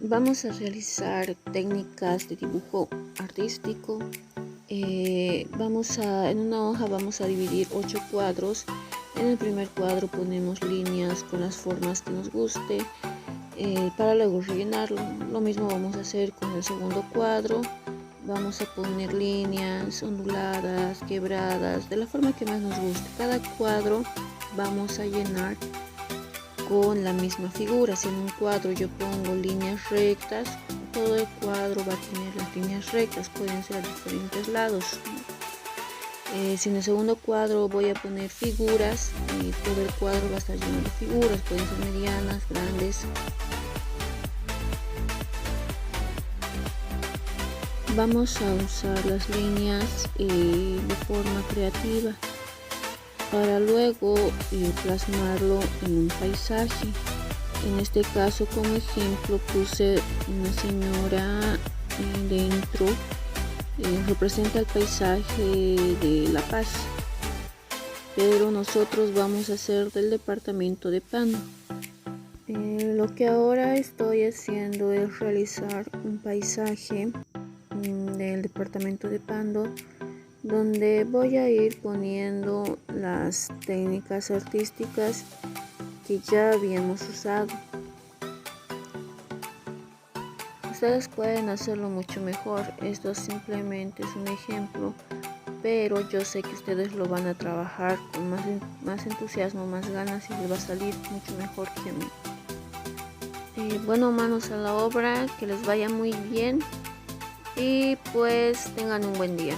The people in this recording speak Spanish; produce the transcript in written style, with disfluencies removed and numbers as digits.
Vamos a realizar técnicas de dibujo artístico. En una hoja vamos a dividir 8 cuadros. En el primer cuadro ponemos líneas con las formas que nos guste, para luego rellenarlo. Lo mismo vamos a hacer con el segundo cuadro. Vamos a poner líneas onduladas, quebradas, de la forma que más nos guste. Cada cuadro vamos a llenar con la misma figura. Si en un cuadro yo pongo líneas rectas, todo el cuadro va a tener las líneas rectas, pueden ser a diferentes lados. Si en el segundo cuadro voy a poner figuras, y todo el cuadro va a estar lleno de figuras, pueden ser medianas, grandes. Vamos a usar las líneas de forma creativa para luego plasmarlo en un paisaje. En este caso, como ejemplo, puse una señora dentro, representa el paisaje de La Paz, pero nosotros vamos a hacer del departamento de Pando. Lo que ahora estoy haciendo es realizar un paisaje del departamento de Pando, donde voy a ir poniendo las técnicas artísticas que ya habíamos usado. Ustedes pueden hacerlo mucho mejor, esto simplemente es un ejemplo, pero yo sé que ustedes lo van a trabajar con más entusiasmo, más ganas, y les va a salir mucho mejor que a mí. Bueno, manos a la obra, que les vaya muy bien y pues tengan un buen día.